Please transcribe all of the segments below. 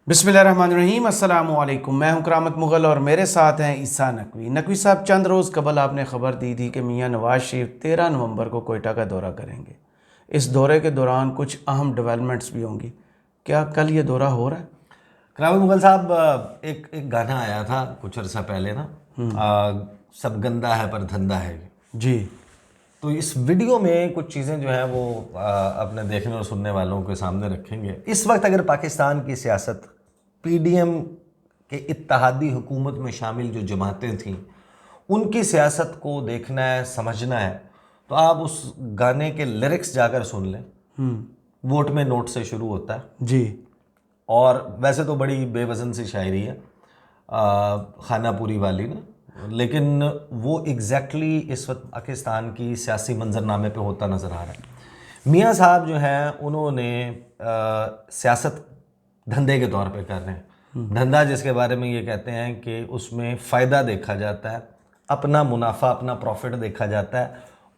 بسم اللہ الرحمن الرحیم، السلام علیکم۔ میں ہوں کرامت مغل اور میرے ساتھ ہیں عیسیٰ نقوی۔ نقوی صاحب، چند روز قبل آپ نے خبر دی تھی کہ میاں نواز شریف 13 نومبر کو کوئٹہ کا دورہ کریں گے۔ اس دورے کے دوران کچھ اہم ڈیولپمنٹس بھی ہوں گی، کیا کل یہ دورہ ہو رہا ہے؟ کرامت مغل صاحب، ایک گانا آیا تھا کچھ عرصہ پہلے نا، سب گندا ہے پر دھندا ہے جی، تو اس ویڈیو میں کچھ چیزیں جو ہیں وہ اپنے دیکھنے اور سننے والوں کے سامنے رکھیں گے۔ اس وقت اگر پاکستان کی سیاست، پی ڈی ایم کے اتحادی حکومت میں شامل جو جماعتیں تھیں، ان کی سیاست کو دیکھنا ہے، سمجھنا ہے، تو آپ اس گانے کے لیرکس جا کر سن لیں۔ ووٹ میں نوٹ سے شروع ہوتا ہے، جی، اور ویسے تو بڑی بے وزن سی شاعری ہے خانہ پوری والی نا، لیکن وہ ایگزیکٹلی اس وقت پاکستان کی سیاسی منظرنامے پہ ہوتا نظر آ رہا ہے۔ میاں صاحب جو ہیں انہوں نے سیاست دھندے کے طور پہ کر رہے ہیں۔ دھندا جس کے بارے میں یہ کہتے ہیں کہ اس میں فائدہ دیکھا جاتا ہے، اپنا منافع، اپنا پروفٹ دیکھا جاتا ہے،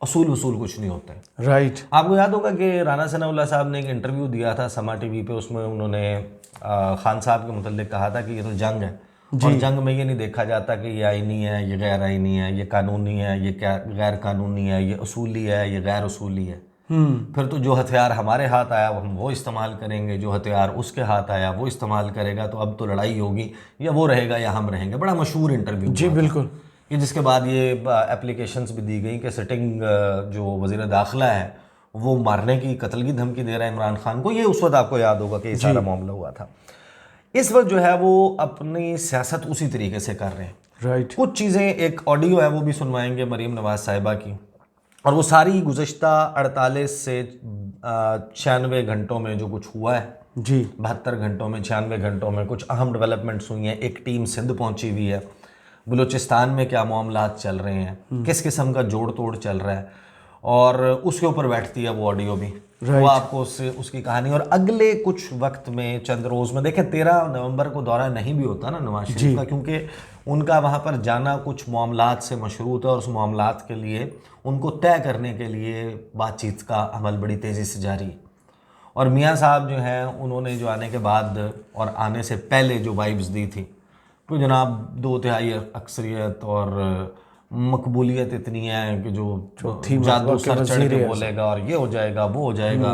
اصول کچھ نہیں ہوتے۔ رائٹ۔ آپ کو یاد ہوگا کہ رانا ثناء اللہ صاحب نے ایک انٹرویو دیا تھا سما ٹی وی پہ، اس میں انہوں نے خان صاحب کے متعلق کہا تھا کہ یہ تو جنگ ہے، اور جنگ میں یہ نہیں دیکھا جاتا کہ یہ آئینی ہے، یہ غیر آئینی ہے، یہ قانونی ہے، یہ غیر قانونی ہے، یہ اصولی ہے، یہ غیر اصولی ہے۔ پھر تو جو ہتھیار ہمارے ہاتھ آیا ہم وہ استعمال کریں گے، جو ہتھیار اس کے ہاتھ آیا وہ استعمال کرے گا، تو اب تو لڑائی ہوگی، یا وہ رہے گا یا ہم رہیں گے۔ بڑا مشہور انٹرویو جی بالکل۔ یہ جس کے بعد یہ اپلیکیشنز بھی دی گئیں کہ سٹنگ جو وزیر داخلہ ہے وہ مارنے کی، قتل کی دھمکی دے رہا ہے عمران خان کو۔ یہ اس وقت آپ کو یاد ہوگا کہ یہ سارا معاملہ ہوا تھا۔ اس وقت جو ہے وہ اپنی سیاست اسی طریقے سے کر رہے ہیں۔ رائٹ۔ کچھ چیزیں، ایک آڈیو ہے وہ بھی سنوائیں گے مریم نواز صاحبہ کی، اور وہ ساری گزشتہ 48 سے 96 گھنٹوں میں جو کچھ ہوا ہے، جی، 72 گھنٹوں میں، 96 گھنٹوں میں کچھ اہم ڈیولپمنٹس ہوئی ہیں۔ ایک ٹیم سندھ پہنچی ہوئی ہے، بلوچستان میں کیا معاملات چل رہے ہیں، کس قسم کا جوڑ توڑ چل رہا ہے، اور اس کے اوپر بیٹھتی ہے وہ آڈیو بھی۔ وہ آپ کو اس کی کہانی، اور اگلے کچھ وقت میں، چند روز میں، دیکھیں 13 نومبر کو دورہ نہیں بھی ہوتا نا نواز شریف کا، کیونکہ ان کا وہاں پر جانا کچھ معاملات سے مشروط ہے، اور اس معاملات کے لیے ان کو طے کرنے کے لیے بات چیت کا عمل بڑی تیزی سے جاری ہے۔ اور میاں صاحب جو ہیں انہوں نے جو آنے کے بعد اور آنے سے پہلے جو وائبز دی تھی کہ جناب 2/3 اکثریت اور مقبولیت اتنی ہے کہ جو جادو سر چڑھ کے بولے گا اور یہ ہو جائے گا، وہ ہو جائے گا،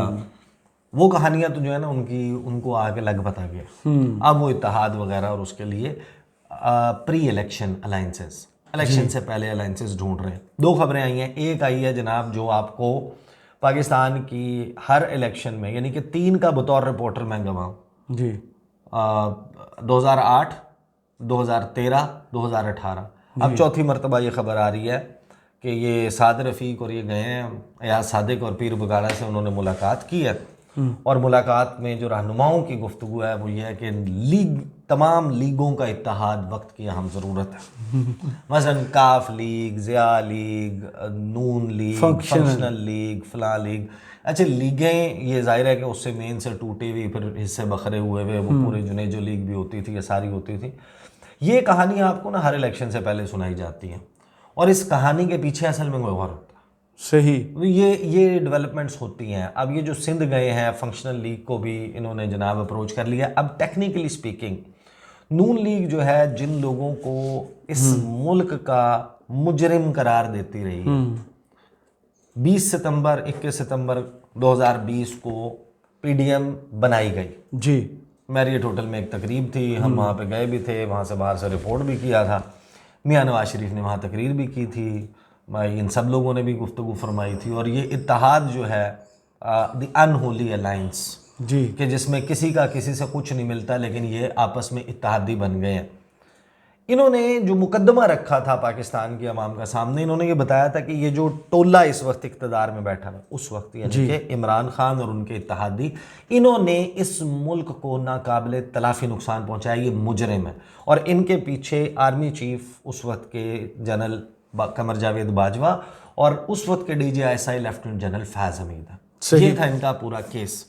وہ کہانیاں تو جو ہے نا ان کو آگے لگ پتا گیا۔ اب وہ اتحاد وغیرہ اور اس کے لیے پری الیکشن الائنسز، الیکشن سے پہلے الائنسز ڈھونڈ رہے ہیں۔ 2 خبریں آئی ہیں۔ ایک آئی ہے جناب جو آپ کو پاکستان کی ہر الیکشن میں، یعنی کہ 3 کا بطور رپورٹر میں گواہ ہوں، جی، 2008، 2013، 2018، اب 4تھی مرتبہ یہ خبر آ رہی ہے کہ یہ سعد رفیق اور یہ گئے ہیں ایاز صادق اور پیر بگاڑا سے، انہوں نے ملاقات کی ہے، اور ملاقات میں جو رہنماؤں کی گفتگو ہے وہ یہ ہے کہ تمام لیگوں کا اتحاد وقت کی اہم ضرورت ہے۔ مثلا کاف لیگ، ضیاء لیگ، نون لیگ، فنکشنل لیگ، فلاں لیگ۔ اچھا، لیگیں یہ ظاہر ہے کہ اس سے مین سے ٹوٹی ہوئی، پھر حصے بکھرے ہوئے ہوئے، وہ پورے جنہیں جو لیگ بھی ہوتی تھی یہ ساری ہوتی تھی۔ یہ کہانی آپ کو نا ہر الیکشن سے پہلے سنائی جاتی ہے، اور اس کہانی کے پیچھے اصل میں کوئی غور ہوتا ہے۔ صحیح۔ یہ ڈیولپمنٹس ہوتی ہیں۔ اب یہ جو سندھ گئے ہیں، فنکشنل لیگ کو بھی انہوں نے جناب اپروچ کر لیا۔ اب ٹیکنیکلی سپیکنگ نون لیگ جو ہے جن لوگوں کو اس ملک کا مجرم قرار دیتی رہی ہے، 21 ستمبر 2020 کو پی ڈی ایم بنائی گئی۔ جی، میریٹ ہوٹل میں ایک تقریب تھی، ہم وہاں پہ گئے بھی تھے، وہاں سے باہر سے رپورٹ بھی کیا تھا، میاں نواز شریف نے وہاں تقریر بھی کی تھی، ان سب لوگوں نے بھی گفتگو فرمائی تھی۔ اور یہ اتحاد جو ہے، دی انہولی الائنس، جی، کہ جس میں کسی کا کسی سے کچھ نہیں ملتا، لیکن یہ آپس میں اتحادی بن گئے ہیں۔ انہوں نے جو مقدمہ رکھا تھا پاکستان کی عوام کا سامنے، انہوں نے یہ بتایا تھا کہ یہ جو ٹولہ اس وقت اقتدار میں بیٹھا ہے، اس وقت یعنی کہ عمران خان اور ان کے اتحادی، انہوں نے اس ملک کو ناقابل تلافی نقصان پہنچایا، یہ مجرم ہے۔ اور ان کے پیچھے آرمی چیف اس وقت کے جنرل قمر جاوید باجوہ اور اس وقت کے D G I S I lieutenant general Faiz Hameed ہے۔ یہ تھا ان کا پورا کیس۔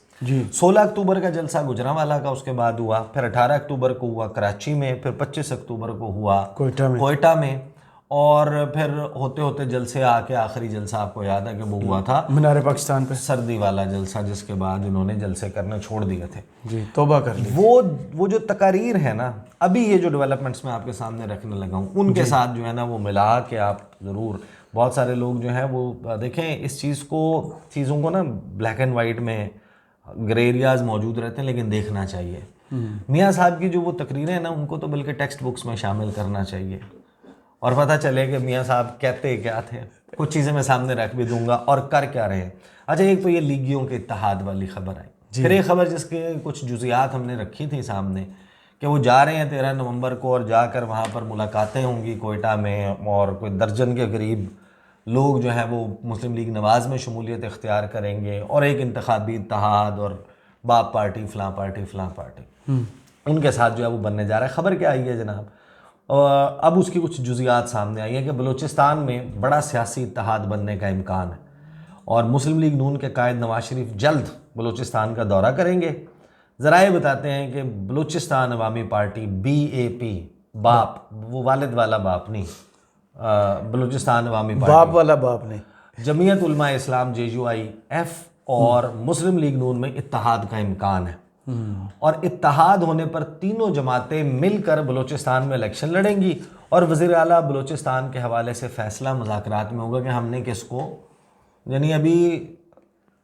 16 اکتوبر کا جلسہ گجرانوالہ کا اس کے بعد ہوا، پھر 18 اکتوبر کو ہوا کراچی میں، پھر 25 اکتوبر کو ہوا کوئٹہ میں، اور پھر ہوتے ہوتے جلسے آ کے آخری جلسہ آپ کو یاد ہے کہ وہ ہوا تھا مینار پاکستان پہ، سردی والا جلسہ، جس کے بعد انہوں نے جلسے کرنا چھوڑ دیے تھے. جی توبہ کر لی. وہ جو تقاریر ہے نا، ابھی یہ جو ڈیولپمنٹس میں آپ کے سامنے رکھنے لگا ہوں، ان کے ساتھ جو ہے نا وہ ملا کے آپ ضرور، بہت سارے لوگ جو ہیں وہ دیکھیں اس چیزوں کو نا بلیک اینڈ وائٹ میں گرے ایریاز موجود رہتے ہیں، لیکن دیکھنا چاہیے. میاں صاحب کی جو وہ تقریریں ہیں نا، ان کو تو بلکہ ٹیکسٹ بکس میں شامل کرنا چاہیے، اور پتہ چلے کہ میاں صاحب کہتے کیا تھے. کچھ چیزیں میں سامنے رکھ بھی دوں گا اور کر کیا رہے ہیں. اچھا، ایک تو یہ لیگیوں کے اتحاد والی خبر آئی. پھر ایک خبر جس کے کچھ جزیات ہم نے رکھی تھی سامنے کہ وہ جا رہے ہیں 13 نومبر کو، اور جا کر وہاں پر ملاقاتیں ہوں گی کوئٹہ میں، اور کوئی درجن کے قریب لوگ جو ہیں وہ مسلم لیگ نواز میں شمولیت اختیار کریں گے، اور ایک انتخابی اتحاد اور باپ پارٹی فلاں پارٹی فلاں پارٹی ان کے ساتھ جو ہے وہ بننے جا رہا ہے. خبر کیا آئی ہے جناب؟ اب اس کی کچھ جزیات سامنے آئی ہیں کہ بلوچستان میں بڑا سیاسی اتحاد بننے کا امکان ہے، اور مسلم لیگ نون کے قائد نواز شریف جلد بلوچستان کا دورہ کریں گے. ذرائع بتاتے ہیں کہ بلوچستان عوامی پارٹی BAP، باپ وہ والد والا باپ نہیں، بلوچستان عوامی پارٹی، باپ والا باپ نہیں، جمعیت علماء اسلام JUIF اور مسلم لیگ نون میں اتحاد کا امکان ہے. اور اتحاد ہونے پر تینوں جماعتیں مل کر بلوچستان میں الیکشن لڑیں گی، اور وزیر اعلیٰ بلوچستان کے حوالے سے فیصلہ مذاکرات میں ہوگا کہ ہم نے کس کو، یعنی ابھی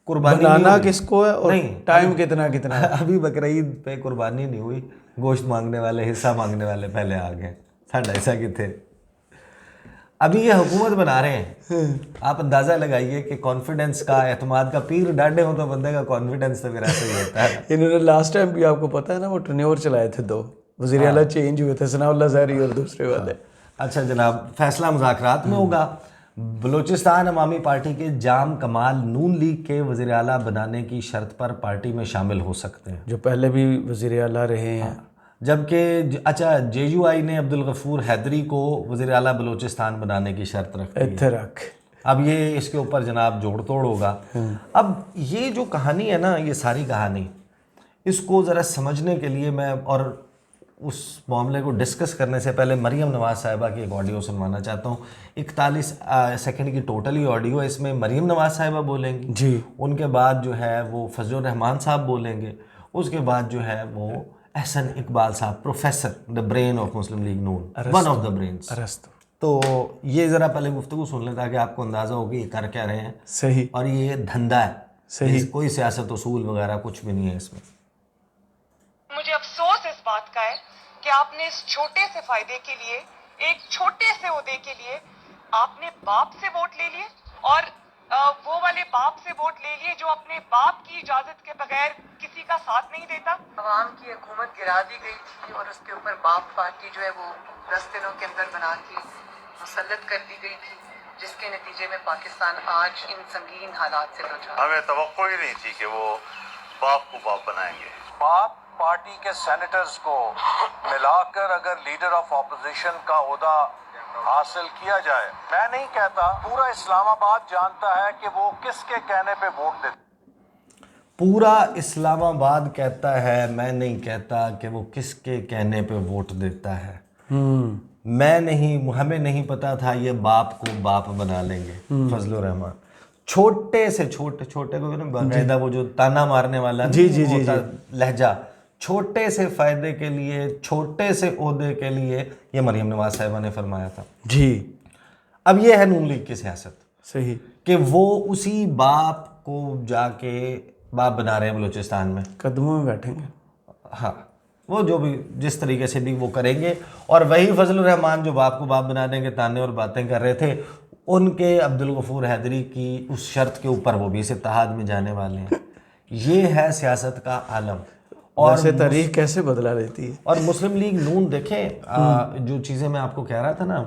قربانی بنانا کس کو ہے اور نہیں، ٹائم کتنا ہے. ابھی بقرعید پہ قربانی نہیں ہوئی، گوشت مانگنے والے، حصہ مانگنے والے پہلے آ گئے، ساڑھا حصہ کی تھے. ابھی یہ حکومت بنا رہے ہیں. آپ اندازہ لگائیے کہ کانفیڈنس کا، اعتماد کا پیر ڈانڈے ہو تو بندے کا کانفیڈنس تو پھر ایسا ہی ہوتا ہے. انہوں نے لاسٹ ٹائم بھی آپ کو پتہ ہے نا وہ ٹرنیور چلائے تھے، 2 وزیر اعلیٰ چینج ہوئے تھے، ثناء اللہ زہری اور دوسرے والے. اچھا جناب، فیصلہ مذاکرات میں ہوگا. بلوچستان عوامی پارٹی کے جام کمال نون لیگ کے وزیر اعلیٰ بنانے کی شرط پر پارٹی میں شامل ہو سکتے ہیں، جو پہلے بھی وزیر اعلیٰ رہے ہیں. جبکہ اچھا JUI نے عبدالغفور حیدری کو وزیر اعلیٰ بلوچستان بنانے کی شرط رکھی ہے. اتھرک. اب یہ اس کے اوپر جناب جوڑ توڑ ہوگا. اب یہ جو کہانی ہے نا، یہ ساری کہانی، اس کو ذرا سمجھنے کے لیے میں اور اس معاملے کو ڈسکس کرنے سے پہلے مریم نواز صاحبہ کی ایک آڈیو سنوانا چاہتا ہوں. 41 سیکنڈ کی ٹوٹلی آڈیو ہے. اس میں مریم نواز صاحبہ بولیں گی جی، ان کے بعد جو ہے وہ فضل الرحمان صاحب بولیں گے، اس کے بعد جو ہے وہ احسن اقبال صاحب، professor, the brain of Muslim League Noon, one of the brains. ارستو. تو یہ ذرا پہلے گفتگو سن لیں تاکہ آپ کو اندازہ ہو کہ یہ کر کیا رہے ہیں. صحیح. اور یہ دھندا ہے، صحیح. کوئی سیاست اصول وغیرہ کچھ بھی نہیں ہے اس میں. مجھے افسوس اس بات کا ہے کہ آپ نے اس چھوٹے سے فائدے کے لیے، ایک چھوٹے سے عہدے کے لیے، آپ نے باپ سے ووٹ لے لیے، اور وہ والے باپ سے ووٹ لے لیے جو اپنے باپ کی اجازت کے بغیر کسی کا ساتھ نہیں دیتا. عوام کی حکومت گرا دی گئی تھی اور اس کے اوپر باپ پارٹی جو ہے وہ 10 دنوں کے اندر بنا کے مسلط کر دی گئی تھی، جس کے نتیجے میں پاکستان آج ان سنگین حالات سے دوچار. ہمیں توقع ہی نہیں تھی کہ وہ باپ کو باپ بنائیں گے. باپ پارٹی کے سینیٹرز کو ملا کر اگر لیڈر آف اپوزیشن کا عہدہ حاصل کیا جائے، میں نہیں کہتا، پورا اسلام آباد جانتا ہے کہ وہ کس کے کہنے پہ ووٹ دیتے. پورا اسلام آباد کہتا ہے، میں نہیں کہتا کہ وہ کس کے کہنے پہ ووٹ دیتا ہے. ہمیں نہیں پتا تھا یہ باپ کو باپ بنا لیں گے. فضل الرحمان چھوٹے سے چھوٹے کو باقاعدہ وہ جو تانا مارنے والا لہجہ، چھوٹے سے فائدے کے لیے، چھوٹے سے عہدے کے لیے، یہ مریم نواز صاحبہ نے فرمایا تھا. جی. اب یہ ہے نون لیگ کی سیاست. صحیح. کہ وہ اسی باپ کو جا کے باپ بنا رہے ہیں بلوچستان میں، قدموں میں بیٹھیں گے. ہاں، وہ جو بھی جس طریقے سے بھی وہ کریں گے. اور وہی فضل الرحمان جو باپ کو باپ بنا دیں گے، تانے اور باتیں کر رہے تھے، ان کے عبدالغفور حیدری کی اس شرط کے اوپر وہ بھی اس اتحاد میں جانے والے ہیں. یہ ہے سیاست کا عالم. اور ویسے تاریخ کیسے بدلا لیتی ہے. اور مسلم لیگ نون دیکھیں، جو چیزیں میں آپ کو کہہ رہا تھا نا،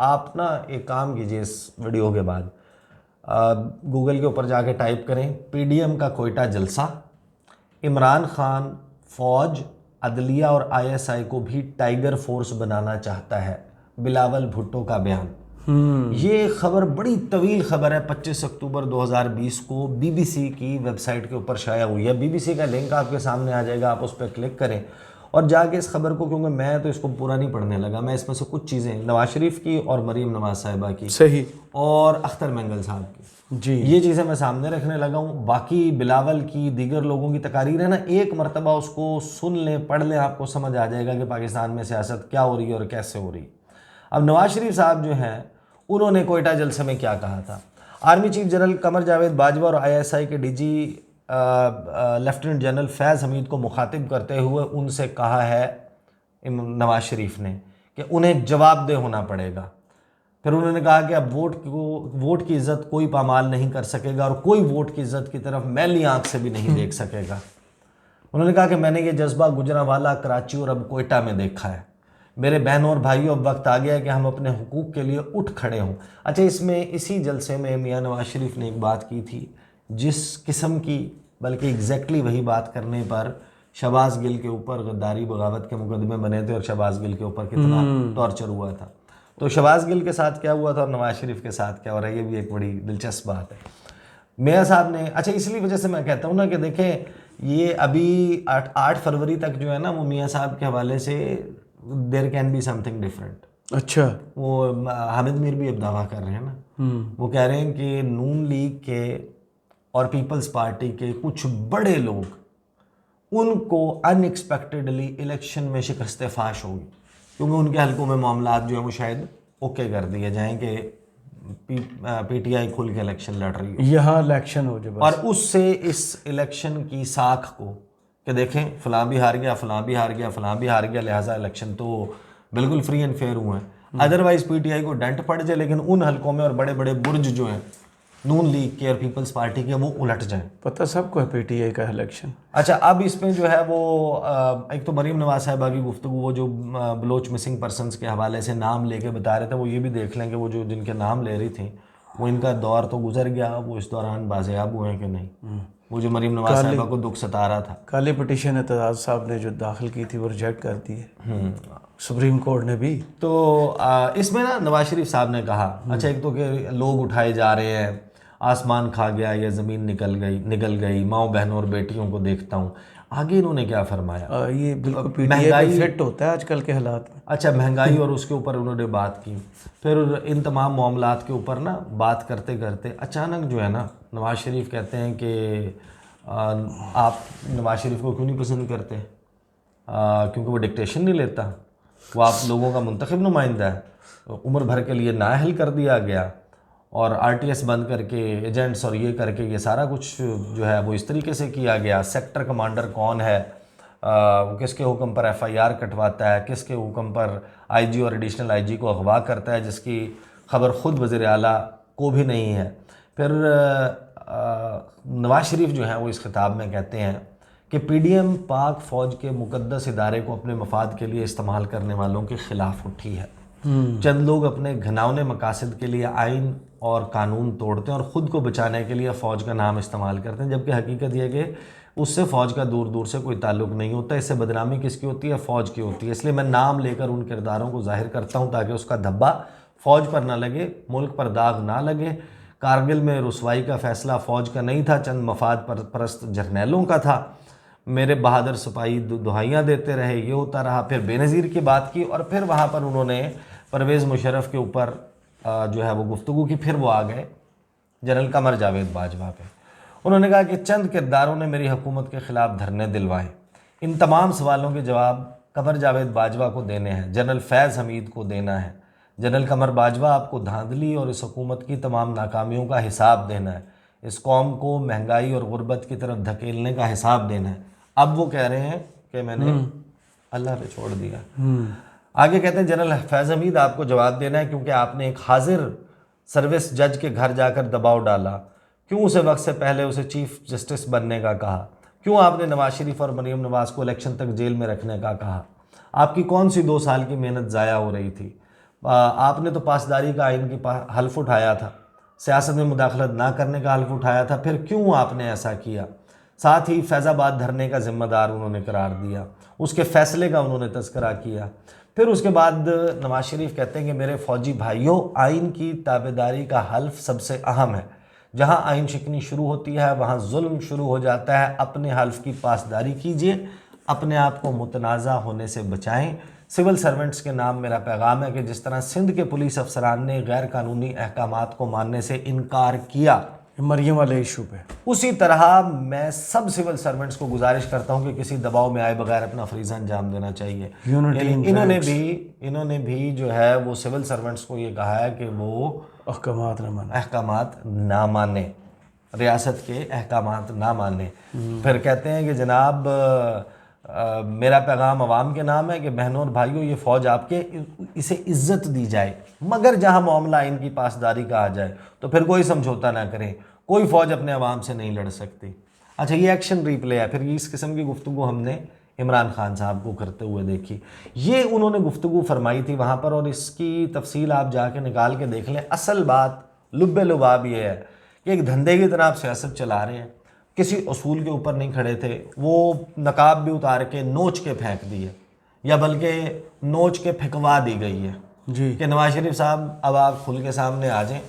آپ نا ایک کام کیجئے اس ویڈیو کے بعد، گوگل کے اوپر جا کے ٹائپ کریں PDM کا کوئٹہ جلسہ، عمران خان فوج، عدلیہ اور ISI کو بھی ٹائیگر فورس بنانا چاہتا ہے، بلاول بھٹو کا بیان. یہ خبر بڑی طویل خبر ہے، 25 اکتوبر 2020 کو BBC کی ویب سائٹ کے اوپر شائع ہوئی ہے. BBC کا لنک آپ کے سامنے آ جائے گا، آپ اس پہ کلک کریں اور جا کے اس خبر کو, کیونکہ میں تو اس کو پورا نہیں پڑھنے لگا, میں اس میں سے کچھ چیزیں نواز شریف کی اور مریم نواز صاحبہ کی صحیح اور اختر مینگل صاحب کی, جی یہ چیزیں میں سامنے رکھنے لگا ہوں. باقی بلاول کی, دیگر لوگوں کی تقاریر ہے نا, ایک مرتبہ اس کو سن لیں, پڑھ لیں, آپ کو سمجھ آ جائے گا کہ پاکستان میں سیاست کیا ہو رہی ہے اور کیسے ہو رہی ہے. اب نواز شریف صاحب جو ہیں, انہوں نے کوئٹہ جلسے میں کیا کہا تھا. Army chief general Qamar Javed Bajwa اور ISI کے DG لیفٹیننٹ جنرل فیض حمید کو مخاطب کرتے ہوئے ان سے کہا ہے نواز شریف نے کہ انہیں جواب دہ ہونا پڑے گا. پھر انہوں نے کہا کہ اب ووٹ کی عزت کوئی پامال نہیں کر سکے گا اور کوئی ووٹ کی عزت کی طرف میلی آنکھ سے بھی نہیں دیکھ سکے گا. انہوں نے کہا کہ میں نے یہ جذبہ گجرانوالہ, کراچی اور اب کوئٹہ میں دیکھا ہے. میرے بہنوں اور بھائیوں, اب وقت آ گیا ہے کہ ہم اپنے حقوق کے لیے اٹھ کھڑے ہوں. اچھا, اس میں اسی جلسے میں میاں نواز شریف نے ایک بات کی تھی جس قسم کی, بلکہ ایگزیکٹلی وہی بات کرنے پر شہباز گل کے اوپر غداری بغاوت کے مقدمے بنے تھے اور شہباز گل کے اوپر کتنا ٹارچر ہوا تھا. تو شہباز گل کے ساتھ کیا ہوا تھا اور نواز شریف کے ساتھ کیا ہو رہا ہے, یہ بھی ایک بڑی دلچسپ بات ہے. میاں صاحب نے, اچھا اس لیے وجہ سے میں کہتا ہوں نا کہ دیکھیں یہ ابھی 8 فروری تک جو ہے نا, وہ میاں صاحب کے حوالے سے there can be something different. اچھا, وہ حامد میر بھی اب دعویٰ کر رہے ہیں نا, وہ کہہ رہے ہیں کہ نون لیگ کے اور پیپلز پارٹی کے کچھ بڑے لوگ, ان کو ان ایکسپیکٹڈلی الیکشن میں شکست فاش ہوگی, کیونکہ ان کے حلقوں میں معاملات جو ہیں وہ شاید اوکے کر دیے جائیں کہ PTI کھل کے الیکشن لڑ رہی ہے, یہاں الیکشن ہو جائے, اور اس سے اس الیکشن کی ساکھ کو کہ دیکھیں فلاں بھی ہار گیا, فلاں بھی ہار گیا, فلاں بھی ہار گیا, لہٰذا الیکشن تو بالکل فری اینڈ فیئر ہوئے ہیں. ادروائز PTI کو ڈنٹ پڑ جائے, لیکن ان حلقوں میں اور بڑے بڑے برج جو ہیں نون لیگ کے اور پیپلز پارٹی کے, وہ الٹ جائیں. پتہ سب کو ہے PTI کا الیکشن. اچھا, اب اس میں جو ہے وہ ایک تو مریم نواز صاحبہ کی گفتگو, وہ جو بلوچ مسنگ پرسنز کے حوالے سے نام لے کے بتا رہے تھے, وہ یہ بھی دیکھ لیں کہ وہ جو جن کے نام لے رہی تھیں وہ ان کا دور تو گزر گیا, وہ اس دوران بازیاب ہوئے ہیں کہ نہیں. وہ جو مریم نواز صاحبہ کو دکھ ستا رہا تھا, کالی پٹیشن اعتزاز صاحب نے جو داخل کی تھی وہ ریجیکٹ کر دی ہے سپریم کورٹ نے بھی. تو اس میں نا نواز شریف صاحب نے کہا, اچھا ایک تو کہ لوگ اٹھائے جا رہے ہیں, آسمان کھا گیا یا زمین نگل گئی, ماؤں بہنوں اور بیٹیوں کو دیکھتا ہوں. آگے انہوں نے کیا فرمایا, یہ بالکل PTI پہ فٹ ہوتا ہے آج کل کے حالات میں. اچھا, مہنگائی اور اس کے اوپر انہوں نے بات کی. پھر ان تمام معاملات کے اوپر نا بات کرتے کرتے اچانک جو ہے نا نواز شریف کہتے ہیں کہ آپ نواز شریف کو کیوں نہیں پسند کرتے, کیونکہ وہ ڈکٹیشن نہیں لیتا, وہ آپ لوگوں کا منتخب نمائندہ ہے, عمر بھر کے لیے نااہل کر دیا گیا, اور RTS بند کر کے ایجنٹس اور یہ کر کے یہ سارا کچھ جو ہے وہ اس طریقے سے کیا گیا. سیکٹر کمانڈر کون ہے, کس کے حکم پر FIR کٹواتا ہے, کس کے حکم پر IG اور ایڈیشنل IG کو اغوا کرتا ہے, جس کی خبر خود وزیر اعلیٰ کو بھی نہیں ہے. پھر نواز شریف جو ہیں وہ اس خطاب میں کہتے ہیں کہ PDM پاک فوج کے مقدس ادارے کو اپنے مفاد کے لیے استعمال کرنے والوں کے خلاف اٹھی ہے. چند لوگ اپنے گھناؤنے مقاصد کے لیے آئین اور قانون توڑتے ہیں اور خود کو بچانے کے لیے فوج کا نام استعمال کرتے ہیں, جبکہ حقیقت یہ کہ اس سے فوج کا دور دور سے کوئی تعلق نہیں ہوتا. اس سے بدنامی کس کی ہوتی ہے, فوج کی ہوتی ہے. اس لیے میں نام لے کر ان کرداروں کو ظاہر کرتا ہوں تاکہ اس کا دھبا فوج پر نہ لگے, ملک پر داغ نہ لگے. کارگل میں رسوائی کا فیصلہ فوج کا نہیں تھا, چند مفاد پرست جرنیلوں کا تھا. میرے بہادر سپاہی دہائیاں دیتے رہے, یہ ہوتا رہا. پھر بے نظیر کی بات کی, اور پھر وہاں پر انہوں نے پرویز مشرف کے اوپر جو ہے وہ گفتگو کی. پھر وہ آ گئے جنرل قمر جاوید باجوہ پہ. انہوں نے کہا کہ چند کرداروں نے میری حکومت کے خلاف دھرنے دلوائے, ان تمام سوالوں کے جواب قمر جاوید باجوہ کو دینے ہیں, جنرل فیض حمید کو دینا ہے. جنرل قمر باجوہ آپ کو دھاندلی اور اس حکومت کی تمام ناکامیوں کا حساب دینا ہے, اس قوم کو مہنگائی اور غربت کی طرف دھکیلنے کا حساب دینا ہے. اب وہ کہہ رہے ہیں کہ میں نے اللہ پہ چھوڑ دیا. آگے کہتے ہیں جنرل فیض حمید آپ کو جواب دینا ہے کیونکہ آپ نے ایک حاضر سروس جج کے گھر جا کر دباؤ ڈالا. کیوں اسے وقت سے پہلے اسے چیف جسٹس بننے کا کہا؟ کیوں آپ نے نواز شریف اور مریم نواز کو الیکشن تک جیل میں رکھنے کا کہا؟ آپ کی کون سی 2 سال کی محنت ضائع ہو رہی تھی؟ آپ نے تو پاسداری کا آئین کی حلف اٹھایا تھا, سیاست میں مداخلت نہ کرنے کا حلف اٹھایا تھا. پھر کیوں آپ نے ایسا کیا؟ ساتھ ہی فیض آباد دھرنے کا ذمہ دار انہوں نے قرار دیا, اس کے فیصلے کا انہوں نے تذکرہ کیا. پھر اس کے بعد نواز شریف کہتے ہیں کہ میرے فوجی بھائیوں, آئین کی تابعداری کا حلف سب سے اہم ہے. جہاں آئین شکنی شروع ہوتی ہے وہاں ظلم شروع ہو جاتا ہے. اپنے حلف کی پاسداری کیجیے, اپنے آپ کو متنازع ہونے سے بچائیں. سول سرونٹس کے نام میرا پیغام ہے کہ جس طرح سندھ کے پولیس افسران نے غیر قانونی احکامات کو ماننے سے انکار کیا, مریم والے ایشو پہ, اسی طرح میں سب سول سرونٹس کو گزارش کرتا ہوں کہ کسی دباؤ میں آئے بغیر اپنا فریضہ انجام دینا چاہیے. یعنی انہوں نے بھی جو ہے وہ سول سرونٹس کو یہ کہا ہے کہ وہ احکامات نہ مانیں, ریاست کے احکامات نہ مانیں. پھر کہتے ہیں کہ جناب میرا پیغام عوام کے نام ہے کہ بہنوں اور بھائیوں یہ فوج آپ کے, اسے عزت دی جائے, مگر جہاں معاملہ ان کی پاسداری کا آ جائے تو پھر کوئی سمجھوتا نہ کریں. کوئی فوج اپنے عوام سے نہیں لڑ سکتی. اچھا, یہ ایکشن ریپلے ہے. پھر اس قسم کی گفتگو ہم نے عمران خان صاحب کو کرتے ہوئے دیکھی. یہ انہوں نے گفتگو فرمائی تھی وہاں پر, اور اس کی تفصیل آپ جا کے نکال کے دیکھ لیں. اصل بات لب لباب یہ ہے کہ ایک دھندے کی طرح آپ سیاست چلا رہے ہیں, کسی اصول کے اوپر نہیں کھڑے تھے. وہ نقاب بھی اتار کے نوچ کے پھینک دیے, یا بلکہ نوچ کے پھینکوا دی گئی ہے جی کہ نواز شریف صاحب اب آپ کھل کے سامنے آ جائیں.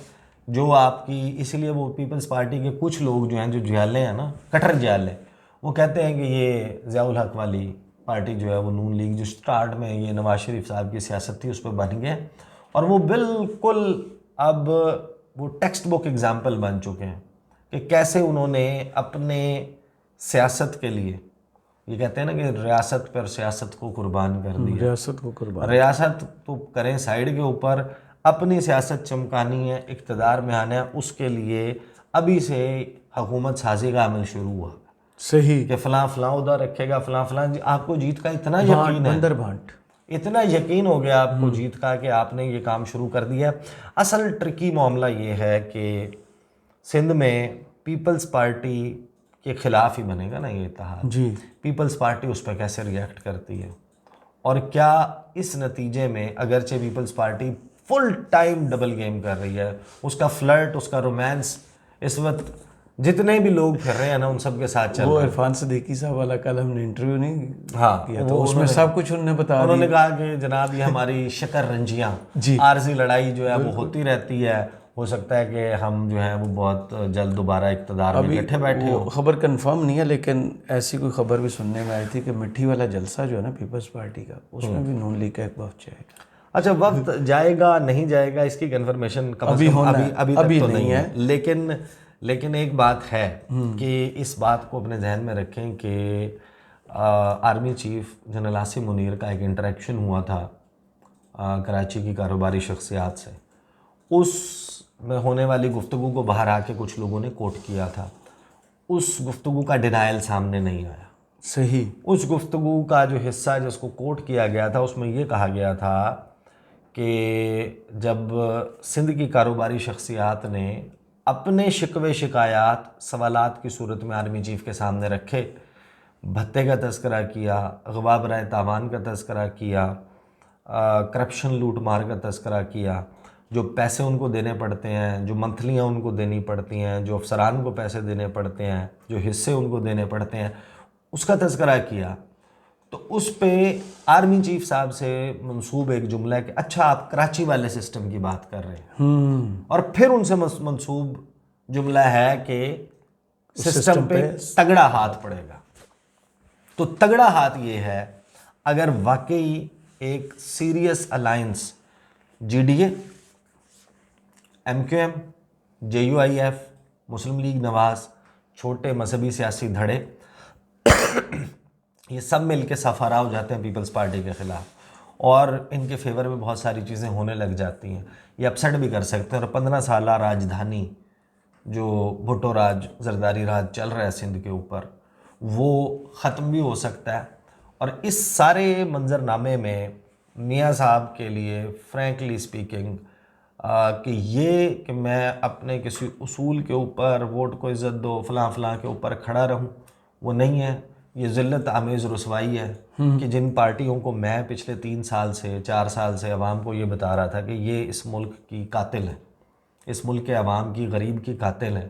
جو آپ کی, اسی لیے وہ پیپلز پارٹی کے کچھ لوگ جو ہیں, جو جھیالے ہیں نا, کٹر جھیالے, وہ کہتے ہیں کہ یہ ضیاء الحق والی پارٹی جو ہے وہ نون لیگ جو سٹارٹ میں یہ نواز شریف صاحب کی سیاست تھی اس پہ بن گئے, اور وہ بالکل اب وہ ٹیکسٹ بک اگزامپل بن چکے ہیں کہ کیسے انہوں نے اپنے سیاست کے لیے, یہ کہتے ہیں نا کہ ریاست پر سیاست کو قربان کر دیا. ریاست کو قربان, ریاست تو کریں سائیڈ کے اوپر, اپنی سیاست چمکانی ہے, اقتدار میں آنا ہے, اس کے لیے ابھی سے حکومت سازی کا عمل شروع ہوا. صحیح, کہ فلاں فلاں ادھر رکھے گا, فلاں فلاں. آپ کو جیت کا اتنا یقین ہے, بندر بھانٹ, اتنا یقین ہو گیا آپ کو جیت کا کہ آپ نے یہ کام شروع کر دیا. اصل ٹرکی معاملہ یہ ہے کہ سندھ میں پیپلز پارٹی کے خلاف ہی بنے گا نا یہ اتحاد. جی پیپلز پارٹی اس پہ کیسے ریئیکٹ کرتی ہے, اور کیا اس نتیجے میں اگرچہ Peoples Party full time double game کر رہی ہے, اس کا فلرٹ, اس کا رومانس اس وقت جتنے بھی لوگ پھر رہے ہیں نا ان سب کے ساتھ چل رہا ہے. وہ عرفان صدیقی صاحب والا کل ہم نے انٹرویو نہیں کیا ہاں, تو اس میں سب کچھ انہوں نے بتا انہوں نے کہا کہ جناب یہ ہماری شکر رنجیاں, عارضی لڑائی جو ہے وہ ہوتی رہتی ہے. ہو سکتا ہے کہ ہم جو ہے وہ بہت جلد دوبارہ اقتدار میں بیٹھے وہ خبر کنفرم نہیں ہے, لیکن ایسی کوئی خبر بھی سننے میں آئی تھی کہ مٹھی والا جلسہ جو ہے نا پیپلز پارٹی کا, اس میں بھی نون لیگ کا ایک وفد جائے گا. اچھا, وقت جائے گا نہیں جائے گا اس کی کنفرمیشن ابھی تک تو نہیں ہے, لیکن ایک بات ہے کہ اس بات کو اپنے ذہن میں رکھیں کہ army chief general Asim Munir کا ایک انٹریکشن ہوا تھا کراچی کی کاروباری شخصیات سے. اس میں ہونے والی گفتگو کو باہر آ کے کچھ لوگوں نے کوٹ کیا تھا. اس گفتگو کا ڈینائل سامنے نہیں آیا. صحیح, اس گفتگو کا جو حصہ جس کو کوٹ کیا گیا تھا اس میں یہ کہا گیا تھا کہ جب سندھ کی کاروباری شخصیات نے اپنے شکوے شکایات سوالات کی صورت میں آرمی چیف کے سامنے رکھے, بھتے کا تذکرہ کیا, اغوا برائے تاوان کا تذکرہ کیا, کرپشن لوٹ مار کا تذکرہ کیا, جو پیسے ان کو دینے پڑتے ہیں, جو منتھلیاں ان کو دینی پڑتی ہیں, جو افسران کو پیسے دینے پڑتے ہیں, جو حصے ان کو دینے پڑتے ہیں, اس کا تذکرہ کیا. تو اس پہ آرمی چیف صاحب سے منسوب ایک جملہ ہے کہ اچھا آپ کراچی والے سسٹم کی بات کر رہے ہیں, اور پھر ان سے منسوب جملہ ہے کہ سسٹم پہ تگڑا ہاتھ پڑے گا. تو تگڑا ہاتھ یہ ہے اگر واقعی ایک serious alliance G D A, M Q M, J U I F, Muslim League Nawaz, چھوٹے مذہبی سیاسی دھڑے, یہ سب مل کے سفارا ہو جاتے ہیں پیپلز پارٹی کے خلاف, اور ان کے فیور میں بہت ساری چیزیں ہونے لگ جاتی ہیں. یہ اپسیٹ بھی کر سکتے ہیں, اور 15 سالہ راجدھانی جو بھٹو راج, زرداری راج چل رہا ہے سندھ کے اوپر, وہ ختم بھی ہو سکتا ہے. اور اس سارے منظرنامے میں میاں صاحب کے لیے فرینکلی اسپیکنگ کہ یہ کہ میں اپنے کسی اصول کے اوپر ووٹ کو عزت دو فلاں فلاں کے اوپر کھڑا رہوں, وہ نہیں ہے. یہ ذلت آمیز رسوائی ہے کہ جن پارٹیوں کو میں پچھلے 3 سال سے 4 سال سے عوام کو یہ بتا رہا تھا کہ یہ اس ملک کی قاتل ہے, اس ملک کے عوام کی, غریب کی قاتل ہے,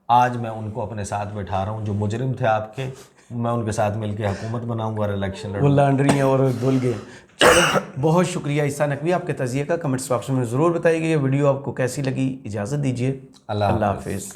آج میں ان کو اپنے ساتھ بٹھا رہا ہوں. جو مجرم تھے آپ کے, میں ان کے ساتھ مل کے حکومت بناؤں گا اور الیکشن لڑوں گا. وہ لانڈری ہیں اور دھل گئے. چلو, بہت شکریہ عیسیٰ نقوی, آپ کے تجزیے کا کمنٹس باکس میں ضرور بتائیے گا. یہ ویڈیو آپ کو کیسی لگی, اجازت دیجیے, اللہ حافظ.